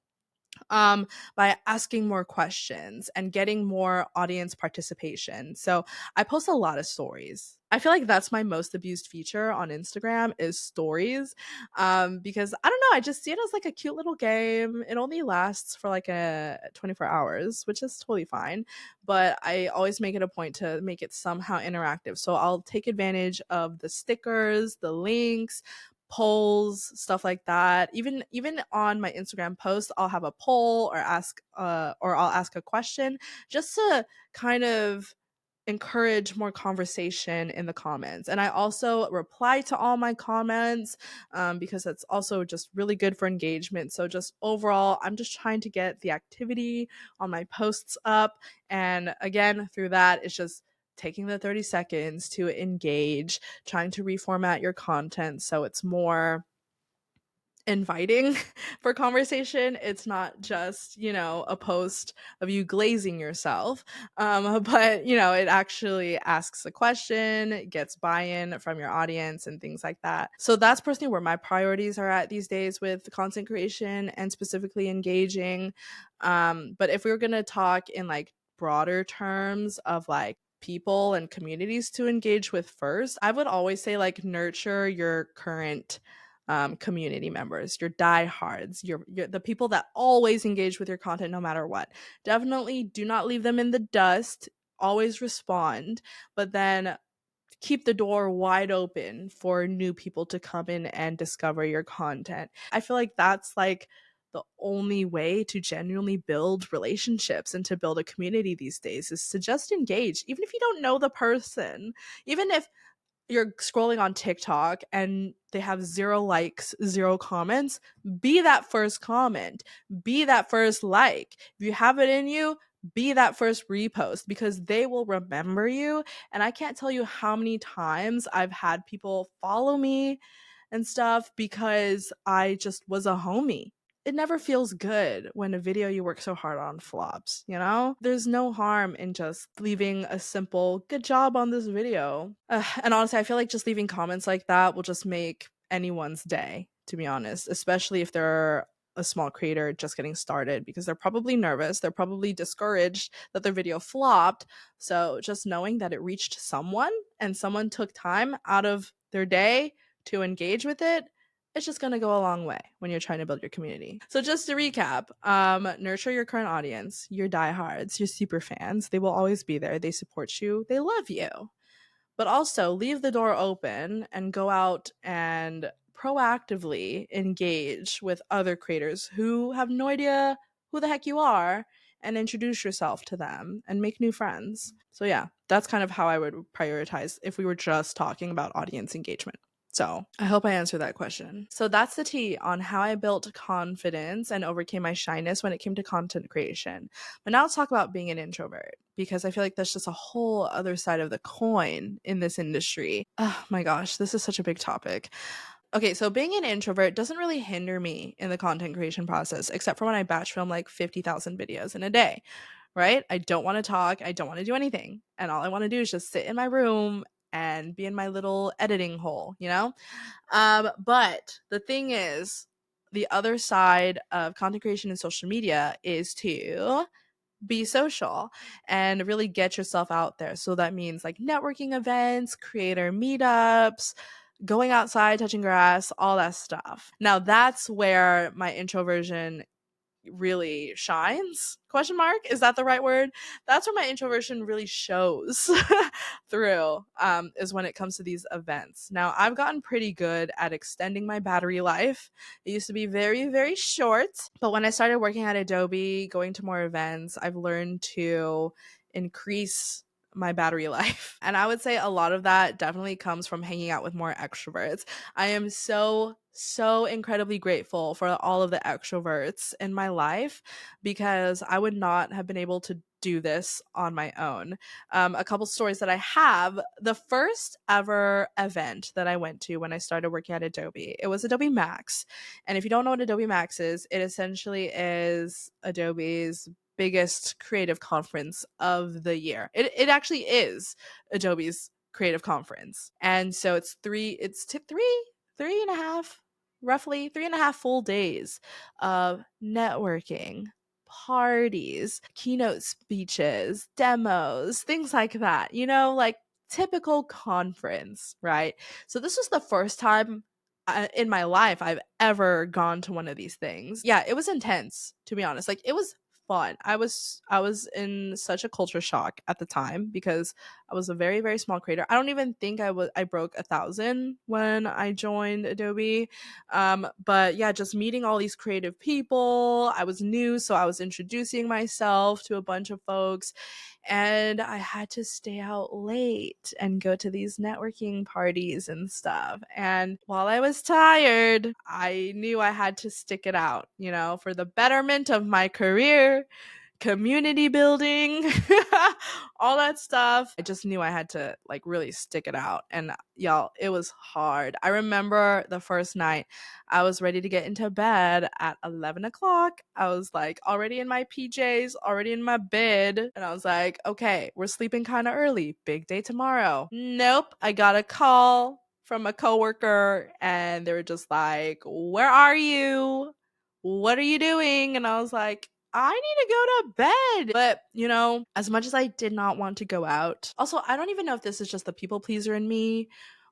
by asking more questions and getting more audience participation. So I post a lot of stories. I feel like that's my most abused feature on Instagram is stories. Because I don't know, I just see it as like a cute little game. It only lasts for like a 24 hours, which is totally fine. But I always make it a point to make it somehow interactive. So I'll take advantage of the stickers, the links, polls, stuff like that. Even on my Instagram post, I'll have a poll or I'll ask a question just to kind of encourage more conversation in the comments. And I also reply to all my comments because that's also just really good for engagement. So, just overall, I'm just trying to get the activity on my posts up. And again, through that, it's just taking the 30 seconds to engage, trying to reformat your content so it's more inviting for conversation. It's not just, a post of you glazing yourself, but, it actually asks a question, gets buy in from your audience, and things like that. So that's personally where my priorities are at these days with content creation and specifically engaging. But if we were going to talk in like broader terms of like people and communities to engage with first, I would always say like nurture your current community members, your diehards, your the people that always engage with your content no matter what. Definitely do not leave them in the dust. Always respond, but then keep the door wide open for new people to come in and discover your content. I feel like that's like the only way to genuinely build relationships and to build a community these days is to just engage, even if you don't know the person. Even if you're scrolling on TikTok and they have 0 likes, 0 comments, be that first comment, be that first like. If you have it in you, be that first repost because they will remember you. And I can't tell you how many times I've had people follow me and stuff because I just was a homie. It never feels good when a video you work so hard on flops, you know? There's no harm in just leaving a simple good job on this video. And honestly, I feel like just leaving comments like that will just make anyone's day, to be honest, especially if they're a small creator just getting started because they're probably nervous, they're probably discouraged that their video flopped. So just knowing that it reached someone and someone took time out of their day to engage with it, it's just going to go a long way when you're trying to build your community. So just to recap, nurture your current audience, your diehards, your super fans. They will always be there. They support you. They love you. But also leave the door open and go out and proactively engage with other creators who have no idea who the heck you are and introduce yourself to them and make new friends. So yeah, that's kind of how I would prioritize if we were just talking about audience engagement. So I hope I answered that question. So that's the tea on how I built confidence and overcame my shyness when it came to content creation. But now let's talk about being an introvert because I feel like that's just a whole other side of the coin in this industry. Oh my gosh, this is such a big topic. Okay, so being an introvert doesn't really hinder me in the content creation process, except for when I batch film like 50,000 videos in a day, right? I don't want to talk, I don't want to do anything. And all I want to do is just sit in my room and be in my little editing hole, you know? But the thing is, the other side of content creation and social media is to be social and really get yourself out there. So that means like networking events, creator meetups, going outside, touching grass, all that stuff. Now that's where my introversion really shines, question mark, is that the right word? That's where my introversion really shows through, is when it comes to these events. Now I've gotten pretty good at extending my battery life. It used to be very, very short, but when I started working at Adobe, going to more events, I've learned to increase my battery life. And I would say a lot of that definitely comes from hanging out with more extroverts. I am so incredibly grateful for all of the extroverts in my life because I would not have been able to do this on my own. A couple stories that I have. The first ever event that I went to when I started working at Adobe, it was Adobe Max. And if you don't know what Adobe Max is, it essentially is Adobe's biggest creative conference of the year. It actually is Adobe's creative conference. And so it's three and a half, roughly 3.5 full days of networking, parties, keynote speeches, demos, things like that. You know, like typical conference, right? So this was the first time in my life I've ever gone to one of these things. Yeah, it was intense, to be honest. Like, it was fun. I was in such a culture shock at the time because I was a very, very small creator. I don't even think I broke 1,000 when I joined Adobe. But yeah, just meeting all these creative people. I was new, so I was introducing myself to a bunch of folks, and I had to stay out late and go to these networking parties and stuff. And while I was tired, I knew I had to stick it out, for the betterment of my career, community building, all that stuff. I just knew I had to like really stick it out. And y'all, it was hard. I remember the first night I was ready to get into bed at 11 o'clock. I was like already in my PJs, already in my bed. And I was like, okay, we're sleeping kind of early. Big day tomorrow. Nope. I got a call from a coworker and they were just like, where are you? What are you doing? And I was like, I need to go to bed. But, as much as I did not want to go out, also, I don't even know if this is just the people pleaser in me,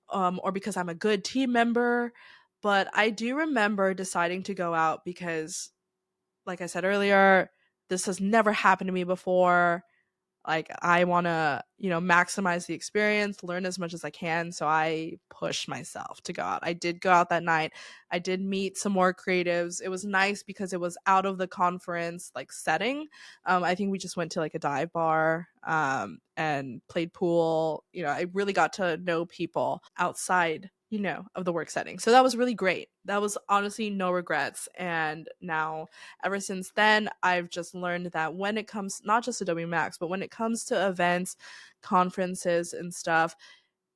or because I'm a good team member, but I do remember deciding to go out because, like I said earlier, this has never happened to me before. Like, I want to, maximize the experience, learn as much as I can. So I pushed myself to go out. I did go out that night. I did meet some more creatives. It was nice because it was out of the conference like setting. I think we just went to like a dive bar, and played pool. I really got to know people outside, of the work setting. So that was really great. That was honestly no regrets. And now, ever since then, I've just learned that when it comes, not just to Adobe Max, but when it comes to events, conferences, and stuff,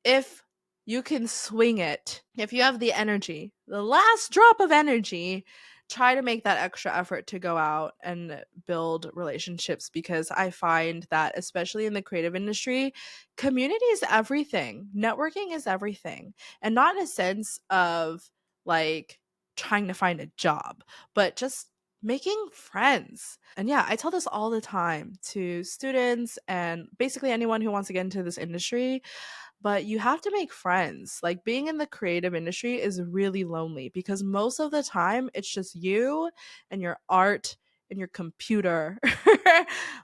if you can swing it, if you have the energy, the last drop of energy, try to make that extra effort to go out and build relationships, because I find that, especially in the creative industry, community is everything. Networking is everything. And not in a sense of like trying to find a job, but just making friends. And yeah, I tell this all the time to students and basically anyone who wants to get into this industry, but you have to make friends. Like, being in the creative industry is really lonely because most of the time it's just you and your art and your computer.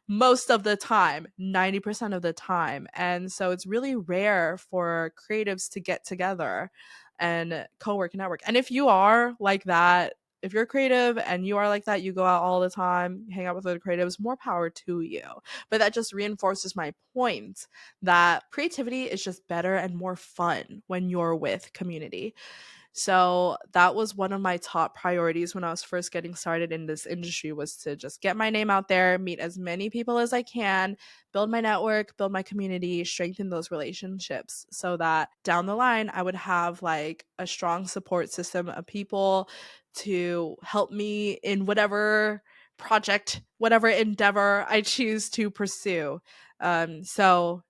Most of the time, 90% of the time. And so it's really rare for creatives to get together and co-work and network. And if you are like that, if you're creative and you are like that, you go out all the time, hang out with other creatives, more power to you. But that just reinforces my point that creativity is just better and more fun when you're with community. So that was one of my top priorities when I was first getting started in this industry, was to just get my name out there, meet as many people as I can, build my network, build my community, strengthen those relationships so that down the line I would have like a strong support system of people to help me in whatever project, whatever endeavor I choose to pursue. So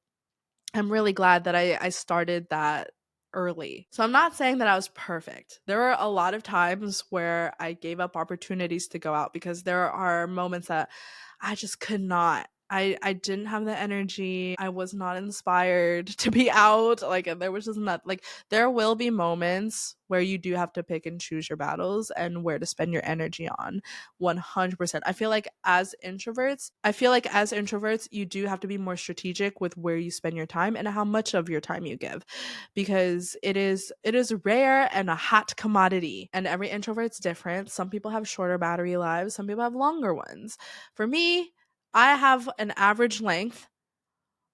I'm really glad that I started that early. So I'm not saying that I was perfect. There were a lot of times where I gave up opportunities to go out because there are moments that I just could not. I didn't have the energy. I was not inspired to be out. Like, there was just not, like, there will be moments where you do have to pick and choose your battles and where to spend your energy on. 100%. I feel like as introverts, you do have to be more strategic with where you spend your time and how much of your time you give, because it is rare and a hot commodity, and every introvert's different. Some people have shorter battery lives, some people have longer ones. For me, I have an average length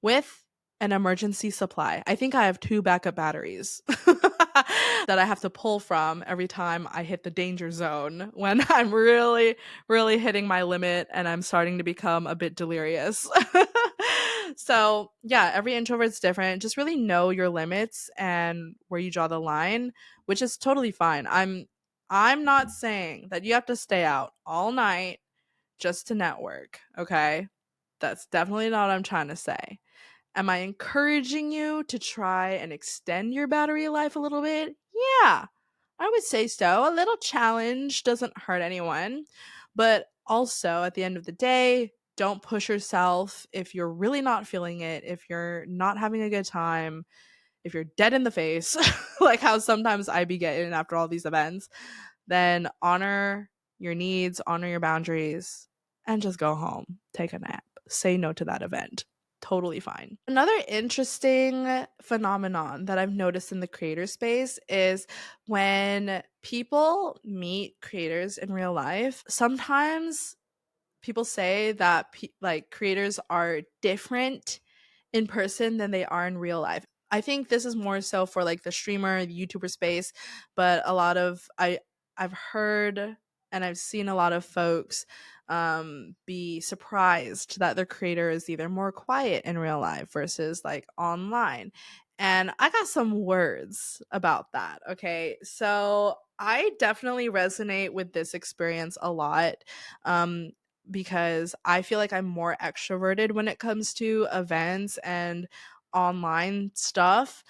with an emergency supply. I think I have 2 backup batteries that I have to pull from every time I hit the danger zone, when I'm really, really hitting my limit and I'm starting to become a bit delirious. So, yeah, every introvert's different. Just really know your limits and where you draw the line, which is totally fine. I'm not saying that you have to stay out all night just to network, okay? That's definitely not what I'm trying to say. Am I encouraging you to try and extend your battery life a little bit? Yeah, I would say so. A little challenge doesn't hurt anyone. But also, at the end of the day, don't push yourself if you're really not feeling it, if you're not having a good time, if you're dead in the face, like how sometimes I be getting after all these events, then honor your needs, honor your boundaries, and just go home, take a nap, say no to that event. Totally fine. Another interesting phenomenon that I've noticed in the creator space is when people meet creators in real life, sometimes people say that like creators are different in person than they are in real life. I think this is more so for like the streamer, the YouTuber space, but a lot of I've heard and I've seen a lot of folks be surprised that their creator is either more quiet in real life versus like online. And I got some words about that. Okay. So I definitely resonate with this experience a lot. Um, because I feel like I'm more extroverted when it comes to events and online stuff.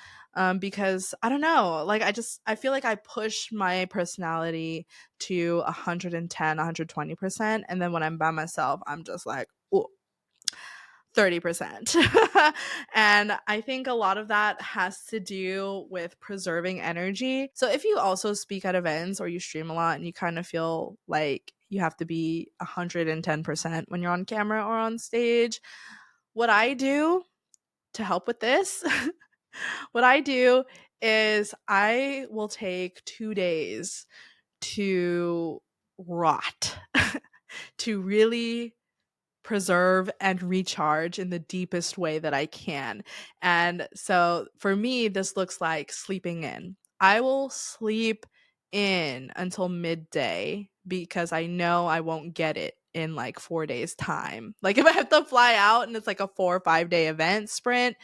Because I don't know, like I feel like I push my personality to 110, 120%. And then when I'm by myself, I'm just like, ooh, 30%. And I think a lot of that has to do with preserving energy. So if you also speak at events or you stream a lot and you kind of feel like you have to be 110% when you're on camera or on stage, what I do to help with this, what I do is I will take 2 days to rot, to really preserve and recharge in the deepest way that I can. And so for me, this looks like sleeping in. I will sleep in until midday because I know I won't get it in like 4 days' time. Like if I have to fly out and it's like a 4 or 5 day event sprint,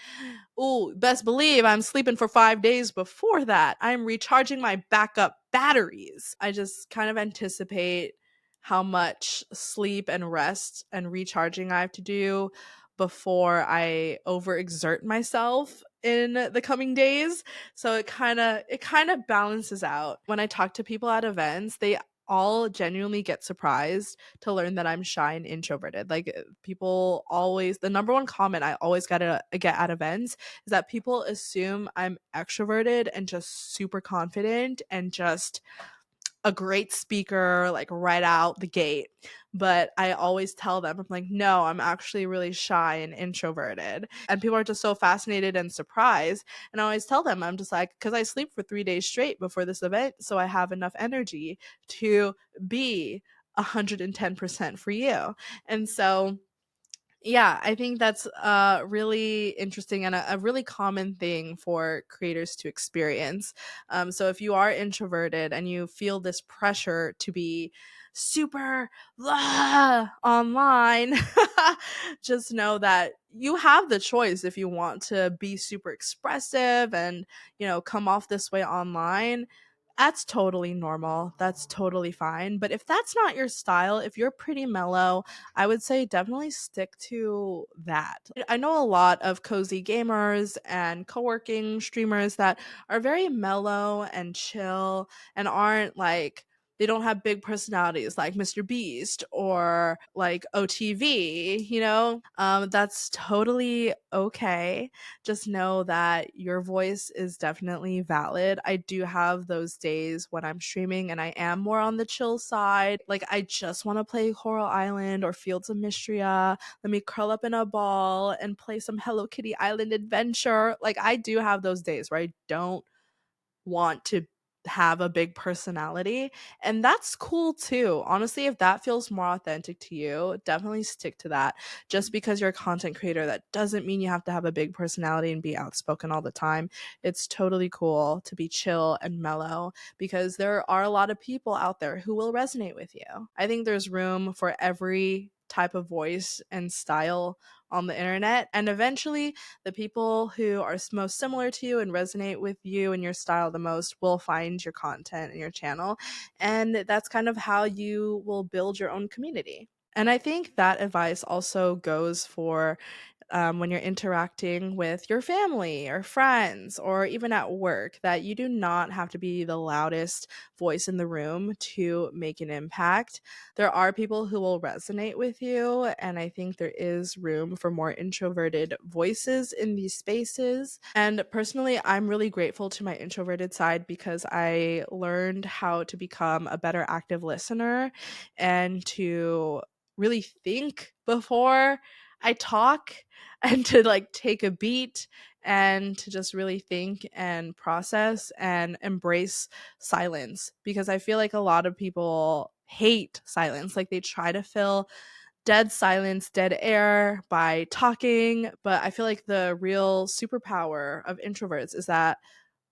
ooh, best believe I'm sleeping for 5 days before that. I'm recharging my backup batteries. I just kind of anticipate how much sleep and rest and recharging I have to do before I overexert myself in the coming days. So it kind of balances out. When I talk to people at events, they all genuinely get surprised to learn that I'm shy and introverted. Like people always, the number one comment I always gotta get at events is that people assume I'm extroverted and just super confident and just a great speaker, like right out the gate. But I always tell them, I'm like, no, I'm actually really shy and introverted. And people are just so fascinated and surprised. And I always tell them, I'm just like, because I sleep for 3 days straight before this event. So I have enough energy to be 110% for you. And so yeah, I think that's really interesting and a really common thing for creators to experience. So if you are introverted and you feel this pressure to be super online, just know that you have the choice if you want to be super expressive and, come off this way online. That's totally normal. That's totally fine. But if that's not your style, if you're pretty mellow, I would say definitely stick to that. I know a lot of cozy gamers and co working streamers that are very mellow and chill and aren't like, they don't have big personalities like Mr. Beast or like OTV, that's totally okay. Just know that your voice is definitely valid. I do have those days when I'm streaming and I am more on the chill side. Like I just want to play Coral Island or Fields of Mystria. Let me curl up in a ball and play some Hello Kitty Island Adventure. Like I do have those days where I don't want to have a big personality, and that's cool too. Honestly, if that feels more authentic to you, definitely stick to that. Just because you're a content creator, that doesn't mean you have to have a big personality and be outspoken all the time. It's totally cool to be chill and mellow because there are a lot of people out there who will resonate with you. I think there's room for every type of voice and style on the internet, and eventually the people who are most similar to you and resonate with you and your style the most will find your content and your channel. And that's kind of how you will build your own community. And I think that advice also goes for when you're interacting with your family or friends or even at work, that you do not have to be the loudest voice in the room to make an impact. There are people who will resonate with you, and I think there is room for more introverted voices in these spaces. And personally, I'm really grateful to my introverted side because I learned how to become a better active listener and to really think before I talk and to like take a beat and to just really think and process and embrace silence, because I feel like a lot of people hate silence. Like they try to fill dead silence, dead air by talking. But I feel like the real superpower of introverts is that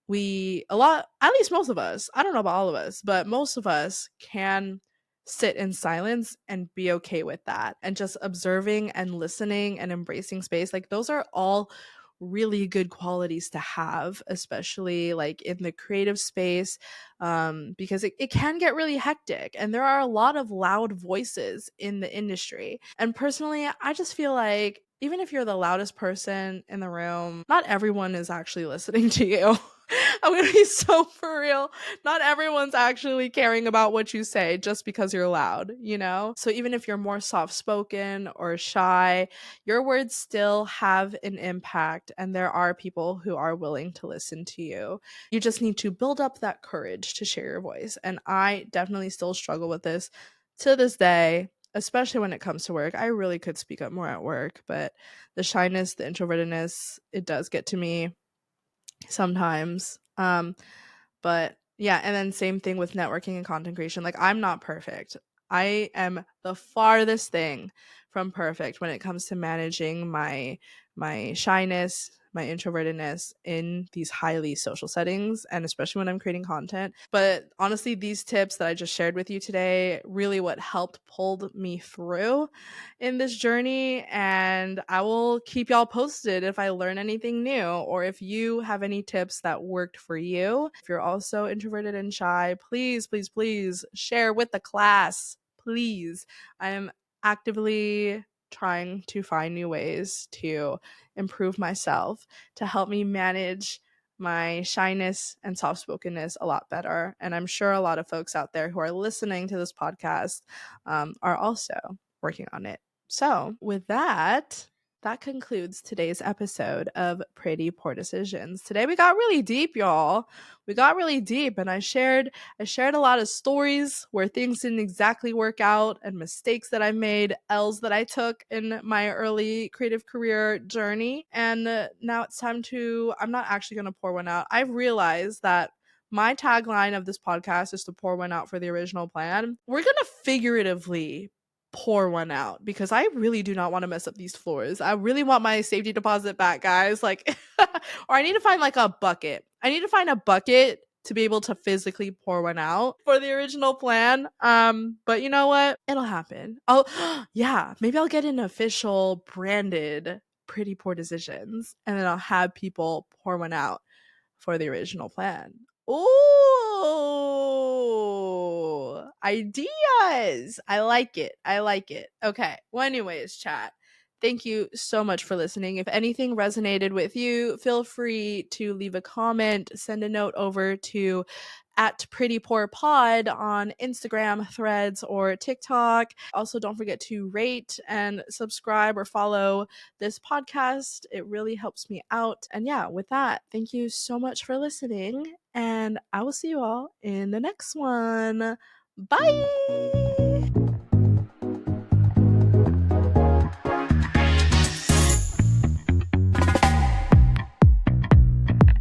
at least most of us, I don't know about all of us, but most of us can sit in silence and be okay with that, and just observing and listening and embracing space. Like those are all really good qualities to have, especially like in the creative space, because it can get really hectic and there are a lot of loud voices in the industry. And personally, I just feel like even if you're the loudest person in the room, not everyone is actually listening to you. I'm gonna be so for real. Not everyone's actually caring about what you say just because you're loud, you know? So even if you're more soft spoken or shy, your words still have an impact, and there are people who are willing to listen to you. You just need to build up that courage to share your voice. And I definitely still struggle with this to this day, especially when it comes to work. I really could speak up more at work, but the shyness, the introvertedness, it does get to me sometimes. But yeah, and then same thing with networking and content creation. Like I'm not perfect. I am the farthest thing from perfect when it comes to managing my shyness, my introvertedness in these highly social settings, and especially when I'm creating content. But honestly, these tips that I just shared with you today really what helped pulled me through in this journey, and I will keep y'all posted if I learn anything new or if you have any tips that worked for you. If you're also introverted and shy, please, please, please share with the class. Please. I am actively trying to find new ways to improve myself to help me manage my shyness and soft spokenness a lot better. And I'm sure a lot of folks out there who are listening to this podcast are also working on it. So, with that, that concludes today's episode of Pretty Poor Decisions. Today we got really deep, y'all. We got really deep, and I shared a lot of stories where things didn't exactly work out, and mistakes that I made, L's that I took in my early creative career journey. And now it's time to I'm not actually going to pour one out. I've realized that my tagline of this podcast is to pour one out for the original plan. We're going to figuratively pour one out because I really do not want to mess up these floors. I really want my safety deposit back, guys. Like, or I need to find like a bucket. I need to find a bucket to be able to physically pour one out for the original plan. But you know what? It'll happen. Oh, yeah, maybe I'll get an official branded Pretty Poor Decisions, and then I'll have people pour one out for the original plan. Ooh, ideas. I like it. I like it. Okay. Well, anyways, chat. Thank you so much for listening. If anything resonated with you, feel free to leave a comment, send a note over to at Pretty Poor Pod on Instagram, Threads, or TikTok. Also, don't forget to rate and subscribe or follow this podcast. It really helps me out. And yeah, with that, thank you so much for listening. And I will see you all in the next one. Bye.